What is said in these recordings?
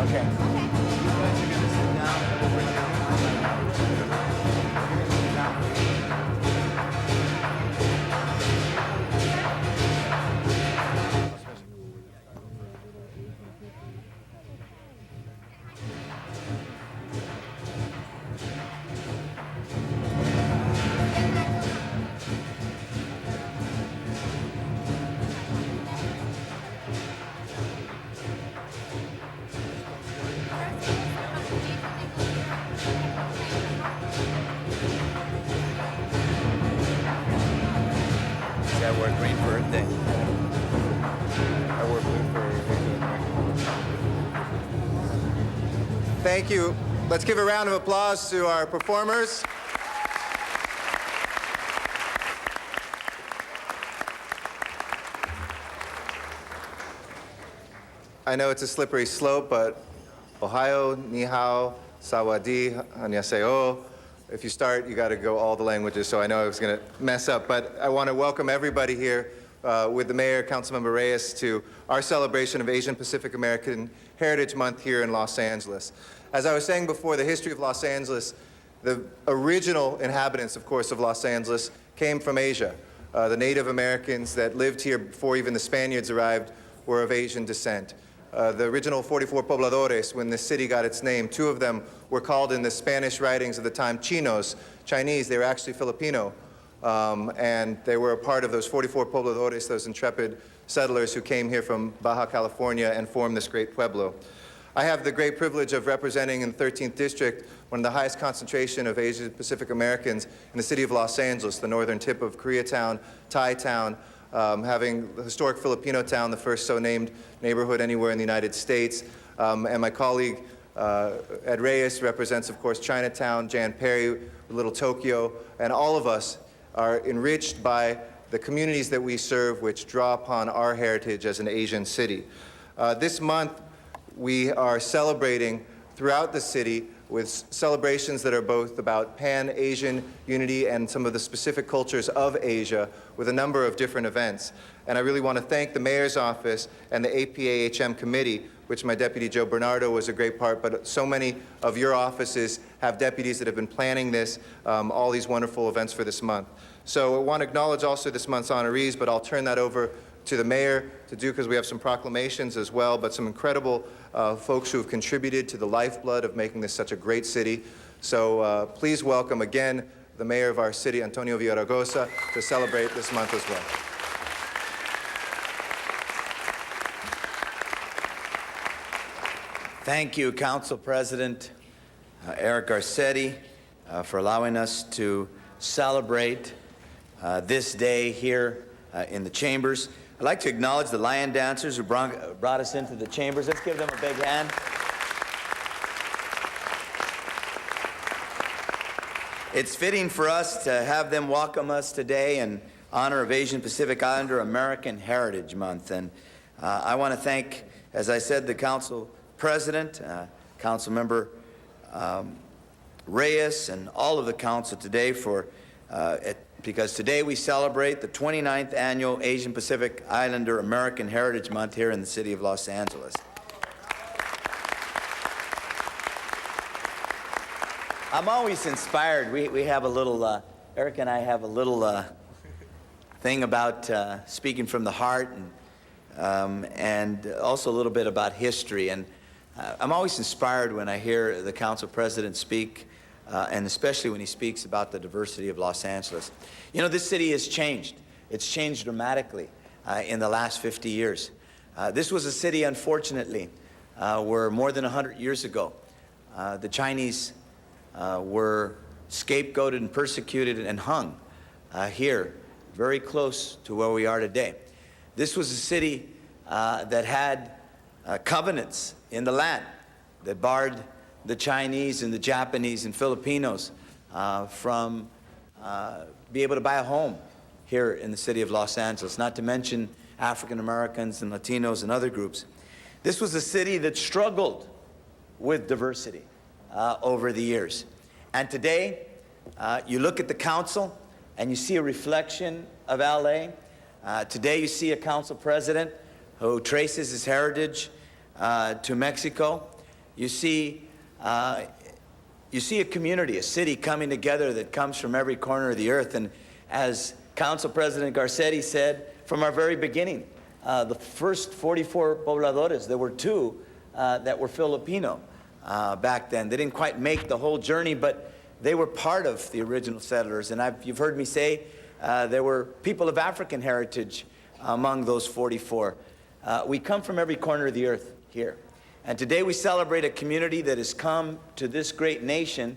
Okay. I wore green for Earth Day. I wore blue for Asian American. Thank you. Let's give a round of applause to our performers. I know it's a slippery slope, but Ohio, ni hao, sawadi, annyeonghaseyo. If you start, you got to go all the languages, so I know I was going to mess up. But I want to welcome everybody here with the Mayor, Councilmember Reyes, to our celebration of Asian Pacific American Heritage Month here in Los Angeles. As I was saying before, the history of Los Angeles, the original inhabitants, of course, of Los Angeles came from Asia. The Native Americans that lived here before even the Spaniards arrived were of Asian descent. The original 44 pobladores, when the city got its name, 2 of them were called in the Spanish writings of the time Chinos, Chinese. They were actually Filipino, and they were a part of those 44 pobladores, those intrepid settlers who came here from Baja California and formed this great pueblo. I have the great privilege of representing in the 13th District one of the highest concentration of Asian Pacific Americans in the city of Los Angeles, the northern tip of Koreatown, Thai Town, having the historic Filipino town, the first so named neighborhood anywhere in the United States. And my colleague, Ed Reyes, represents, of course, Chinatown, Jan Perry, Little Tokyo, and all of us are enriched by the communities that we serve, which draw upon our heritage as an Asian city. This month, we are celebrating throughout the city with celebrations that are both about Pan-Asian unity and some of the specific cultures of Asia with a number of different events. And I really want to thank the Mayor's Office and the APAHM Committee, which my Deputy Joe Bernardo was a great part, but so many of your offices have deputies that have been planning this, all these wonderful events for this month. So I want to acknowledge also this month's honorees, but I'll turn that over to the Mayor to do, because we have some proclamations as well, but some incredible folks who have contributed to the lifeblood of making this such a great city. So please welcome again the Mayor of our city, Antonio Villaraigosa, to celebrate this month as well. Thank you, Council President Eric Garcetti, for allowing us to celebrate this day here in the chambers. I'd like to acknowledge the lion dancers who brought us into the chambers. Let's give them a big hand. It's fitting for us to have them welcome us today in honor of Asian Pacific Islander American Heritage Month. And I want to thank, as I said, the Council President, Councilmember Reyes, and all of the Council today for because today we celebrate the 29th Annual Asian Pacific Islander American Heritage Month here in the city of Los Angeles. I'm always inspired. We have a little, Eric and I have a little thing about speaking from the heart, and also a little bit about history. And I'm always inspired when I hear the Council President speak, and especially when he speaks about the diversity of Los Angeles. You know, this city has changed. It's changed dramatically in the last 50 years. This was a city, unfortunately, where more than 100 years ago, the Chinese were scapegoated and persecuted and hung here, very close to where we are today. This was a city that had covenants in the land that barred the Chinese and the Japanese and Filipinos from be able to buy a home here in the city of Los Angeles, not to mention African Americans and Latinos and other groups. This was a city that struggled with diversity over the years. And today, you look at the council and you see a reflection of LA. Today you see a council president who traces his heritage to Mexico. you see a community, a city coming together that comes from every corner of the earth. And as Council President Garcetti said from our very beginning, the first 44 pobladores, there were 2 that were Filipino back then. They didn't quite make the whole journey, but they were part of the original settlers. And you've heard me say there were people of African heritage among those 44. We come from every corner of the earth here. And today we celebrate a community that has come to this great nation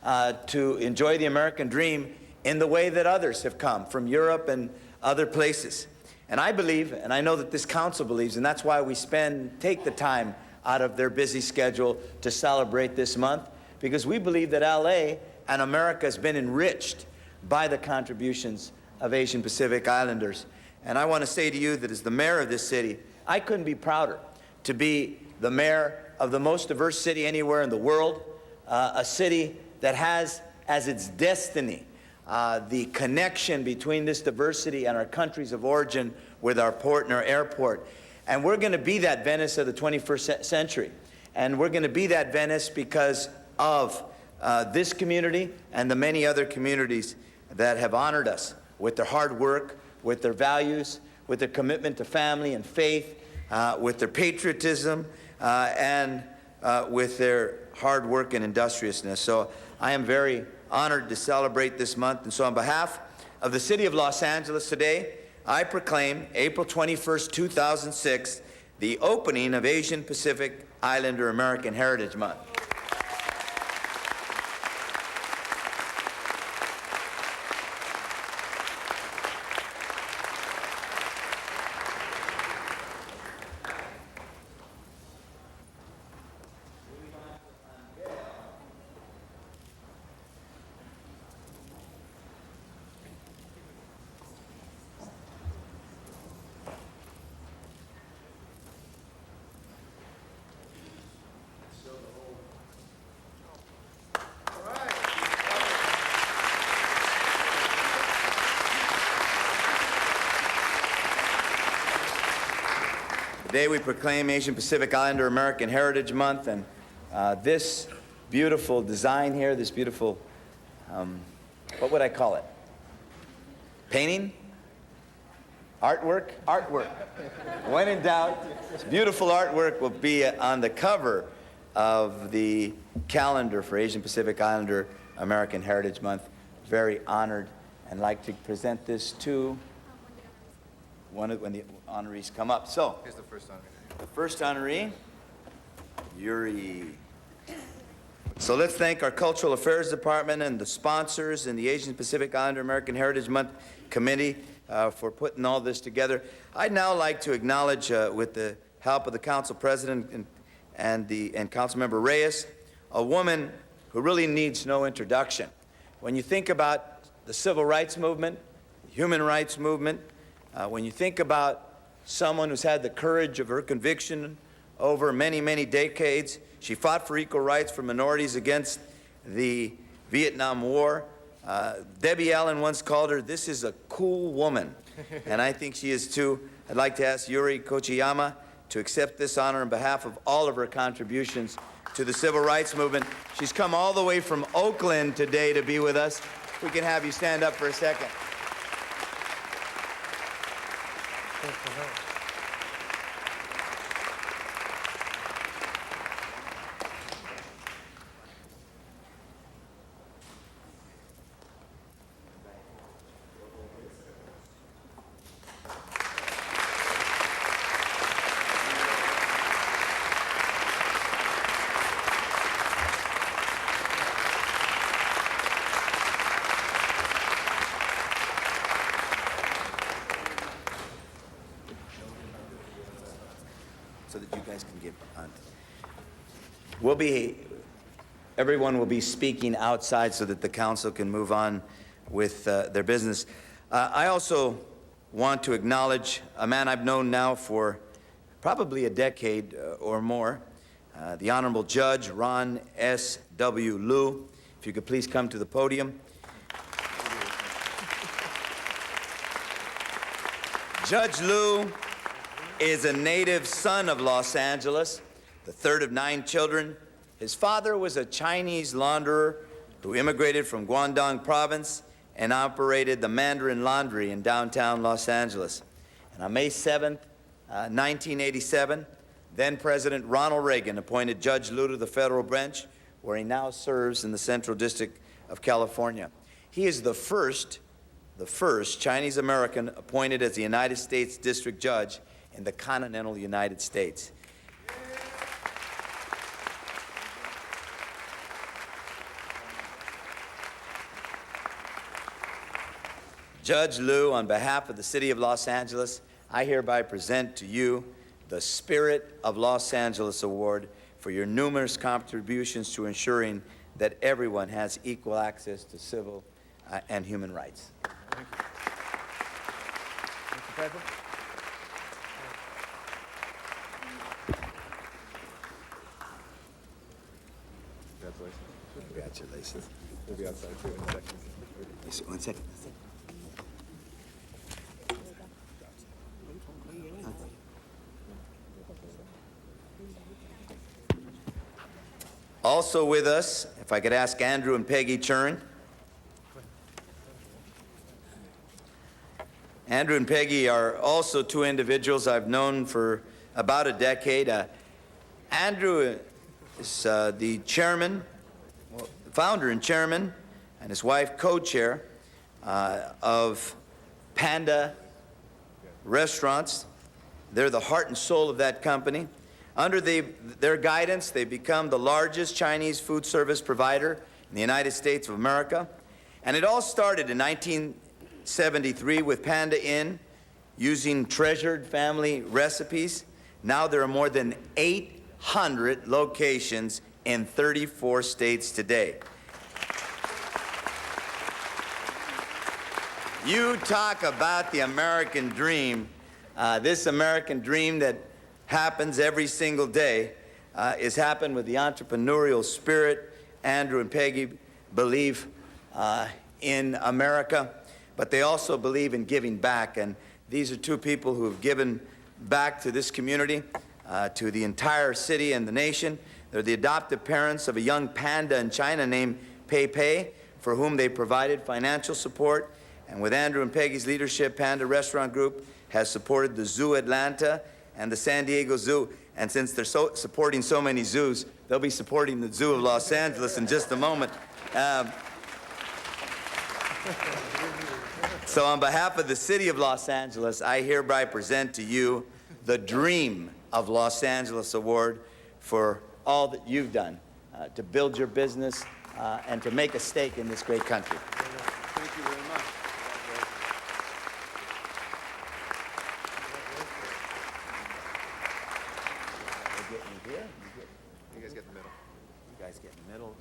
to enjoy the American dream in the way that others have come from Europe and other places. And I believe, and I know that this council believes, and that's why we take the time out of their busy schedule to celebrate this month, because we believe that LA and America has been enriched by the contributions of Asian Pacific Islanders. And I want to say to you that as the mayor of this city, I couldn't be prouder to be the mayor of the most diverse city anywhere in the world, a city that has as its destiny the connection between this diversity and our countries of origin with our port and our airport. And we're going to be that Venice of the 21st century. And we're going to be that Venice because of this community and the many other communities that have honored us with their hard work, with their values, with their commitment to family and faith, with their patriotism, and with their hard work and industriousness. So I am very honored to celebrate this month. And so on behalf of the city of Los Angeles today, I proclaim April 21st, 2006, the opening of Asian Pacific Islander American Heritage Month. Today we proclaim Asian Pacific Islander American Heritage Month, and this beautiful design here, this beautiful, what would I call it? Painting? Artwork? Artwork. When in doubt, this beautiful artwork will be on the cover of the calendar for Asian Pacific Islander American Heritage Month. Very honored and like to present this to when the honorees come up. So, Here's the first honoree. the first honoree, Yuri. So let's thank our Cultural Affairs Department and the sponsors and the Asian Pacific Islander American Heritage Month Committee for putting all this together. I'd now like to acknowledge, with the help of the Council President and Councilmember Reyes, a woman who really needs no introduction. When you think about the Civil Rights Movement, the Human Rights Movement, when you think about someone who's had the courage of her conviction over many, many decades, she fought for equal rights for minorities against the Vietnam War. Debbie Allen once called her, "This is a cool woman," and I think she is too. I'd like to ask Yuri Kochiyama to accept this honor on behalf of all of her contributions to the Civil Rights Movement. She's come all the way from Oakland today to be with us. If we can have you stand up for a second. So that you guys can get on. Everyone will be speaking outside so that the council can move on with their business. I also want to acknowledge a man I've known now for probably a decade or more, the Honorable Judge Ron S.W. Liu. If you could please come to the podium. Judge Liu is a native son of Los Angeles, the third of 9 children. His father was a Chinese launderer who immigrated from Guangdong province and operated the Mandarin Laundry in downtown Los Angeles. And on May 7th, 1987, then President Ronald Reagan appointed Judge Liu to the federal bench, where he now serves in the Central District of California. He is the first Chinese American appointed as the United States District Judge in the continental United States. Judge Liu, on behalf of the City of Los Angeles, I hereby present to you the Spirit of Los Angeles Award for your numerous contributions to ensuring that everyone has equal access to civil and human rights. Thank you. Mr. President. Congratulations. Congratulations. We'll be outside too in a second. One second. Also with us, if I could ask Andrew and Peggy Churn. Andrew and Peggy are also 2 individuals I've known for about a decade. Andrew is the chairman, founder and chairman, and his wife co-chair of Panda Restaurants. They're the heart and soul of that company. Under their guidance, they've become the largest Chinese food service provider in the United States of America. And it all started in 1973 with Panda Inn, using treasured family recipes. Now there are more than 800 locations in 34 states today. You talk about the American dream. This American dream that happens every single day is happened with the entrepreneurial spirit. Andrew and Peggy believe in America, but they also believe in giving back. And these are 2 people who have given back to this community, to the entire city and the nation. They're the adoptive parents of a young panda in China named Pei Pei, for whom they provided financial support. And with Andrew and Peggy's leadership, Panda Restaurant Group has supported the Zoo Atlanta and the San Diego Zoo. And since they're supporting so many zoos, they'll be supporting the Zoo of Los Angeles in just a moment. So on behalf of the City of Los Angeles, I hereby present to you the Dream of Los Angeles Award for all that you've done to build your business and to make a stake in this great country. Thank you very much. You guys get the middle. You guys get in the middle.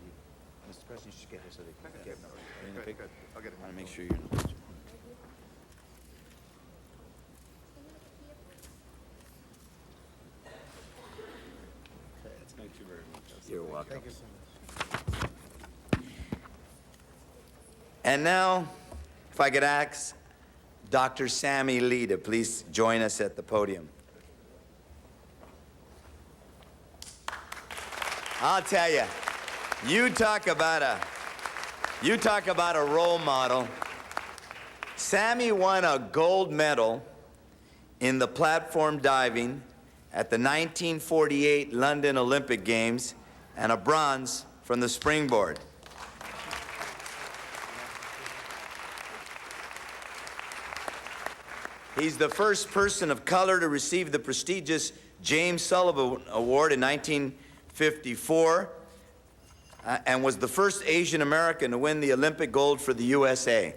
Mr. President, you should get here so they can get in the Good, picture. good. I'll get it. I want to make sure you're in the picture. Thank you very much. You're welcome. Thank you so much. And now, if I could ask Dr. Sammy Lee to please join us at the podium. I'll tell you, you talk about a role model. Sammy won a gold medal in the platform diving at the 1948 London Olympic Games and a bronze from the springboard. He's the first person of color to receive the prestigious James Sullivan Award in 1954 and was the first Asian American to win the Olympic gold for the USA.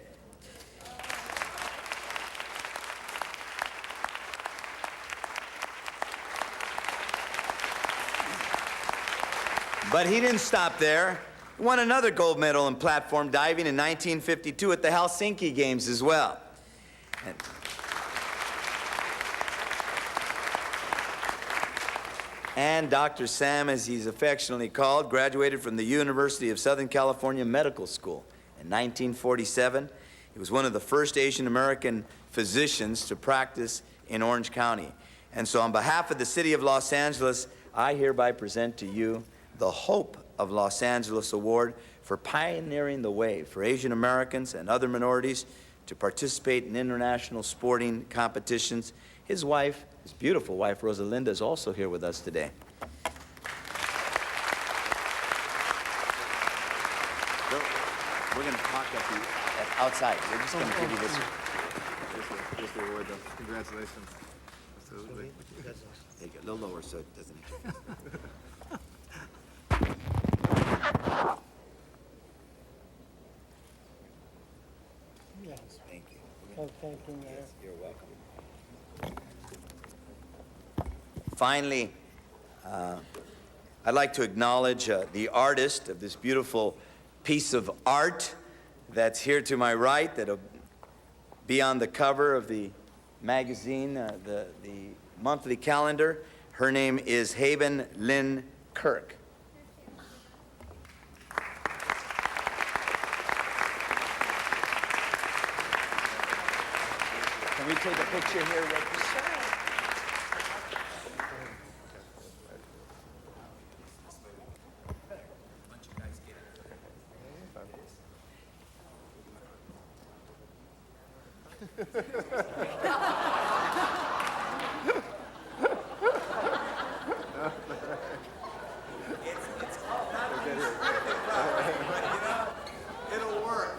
But he didn't stop there. He won another gold medal in platform diving in 1952 at the Helsinki Games as well. And Dr. Sam, as he's affectionately called, graduated from the University of Southern California Medical School in 1947. He was one of the first Asian American physicians to practice in Orange County. And so on behalf of the City of Los Angeles, I hereby present to you the Hope of Los Angeles Award for pioneering the way for Asian Americans and other minorities to participate in international sporting competitions. His wife, his beautiful wife, Rosalinda, is also here with us today. We're going to talk outside. We're just going to give you this. Just the award, though. Congratulations. Absolutely. Take it a little lower so it doesn't. Yes. Thank you. Oh, thank you, Mayor. Yes, you're welcome. Finally, I'd like to acknowledge the artist of this beautiful piece of art that's here to my right, that'll be on the cover of the magazine, the monthly calendar. Her name is Haven Lynn Kirk. Can we take a picture here, Rick? It'll work.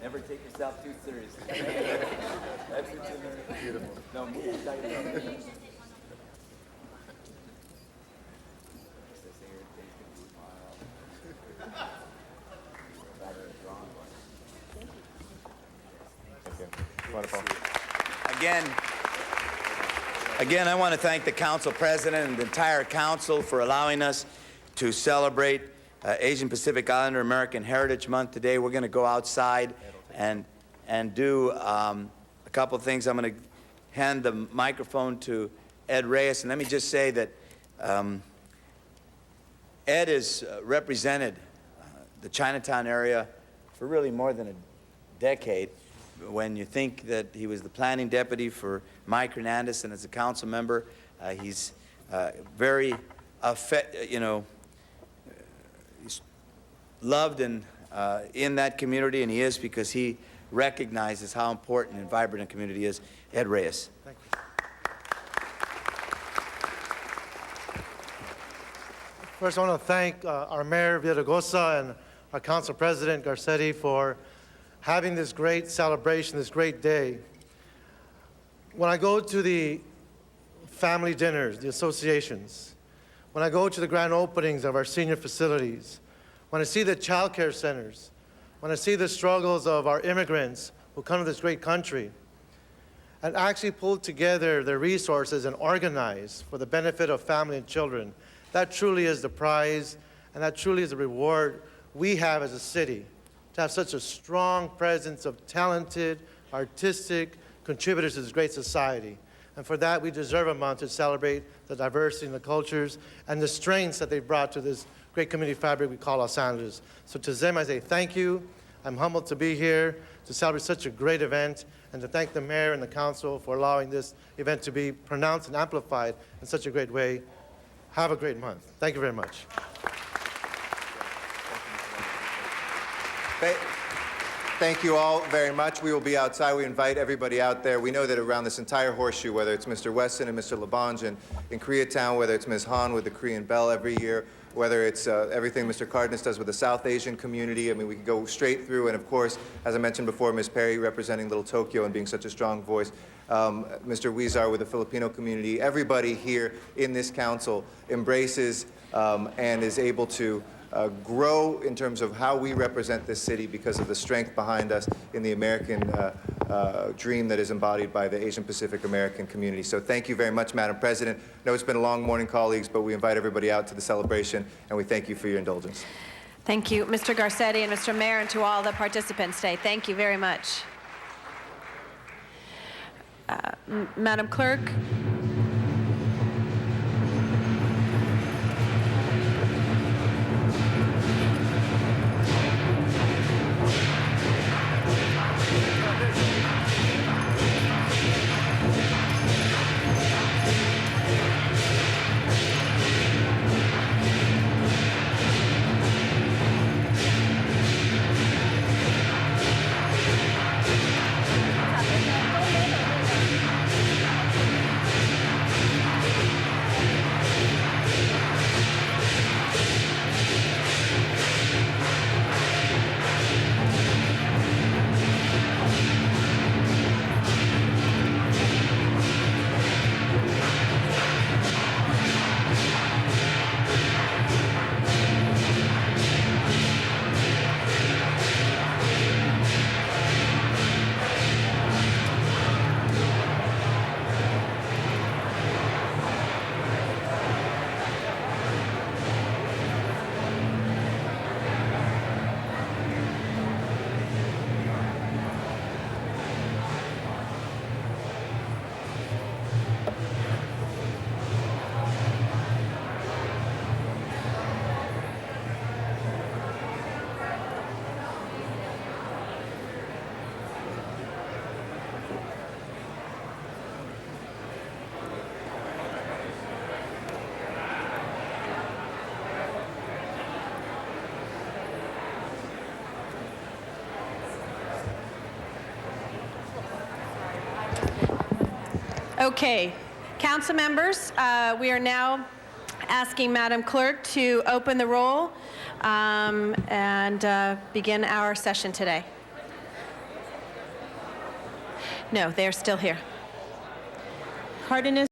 Never take yourself too seriously. That's what's in there. Beautiful. No, move tight enough. Wonderful. Again, I want to thank the council president and the entire council for allowing us to celebrate Asian Pacific Islander American Heritage Month today. We're going to go outside and do a couple of things. I'm going to hand the microphone to Ed Reyes, and let me just say that Ed has represented the Chinatown area for really more than a decade. When you think that he was the planning deputy for Mike Hernandez, and as a council member, he's very, he's loved and in that community, and he is because he recognizes how important and vibrant a community is. Ed Reyes. Thank you. First, I want to thank our Mayor Villaraigosa and our Council President Garcetti for having this great celebration, this great day. When I go to the family dinners, the associations, when I go to the grand openings of our senior facilities, when I see the child care centers, when I see the struggles of our immigrants who come to this great country, and actually pull together their resources and organize for the benefit of family and children, that truly is the prize, and that truly is the reward we have as a city, to have such a strong presence of talented, artistic contributors to this great society. And for that, we deserve a month to celebrate the diversity in the cultures and the strengths that they've brought to this great community fabric we call Los Angeles. So to them, I say thank you. I'm humbled to be here to celebrate such a great event, and to thank the mayor and the council for allowing this event to be pronounced and amplified in such a great way. Have a great month. Thank you very much. Thank you all very much. We will be outside. We invite everybody out there. We know that around this entire horseshoe, whether it's Mr. Weston and Mr. Labange in Koreatown, whether it's Ms. Han with the Korean Bell every year, whether it's everything Mr. Cardenas does with the South Asian community. I mean, we can go straight through. And of course, as I mentioned before, Ms. Perry representing Little Tokyo and being such a strong voice. Mr. Huizar with the Filipino community. Everybody here in this council embraces and is able to grow in terms of how we represent this city because of the strength behind us in the American dream that is embodied by the Asian Pacific American community. So thank you very much, Madam President. I know it's been a long morning, colleagues, but we invite everybody out to the celebration, and we thank you for your indulgence. Thank you, Mr. Garcetti and Mr. Mayor, and to all the participants today. Thank you very much. Madam Clerk. Okay, council members, we are now asking Madam Clerk to open the roll and begin our session today. No, they're still here. Cardenas.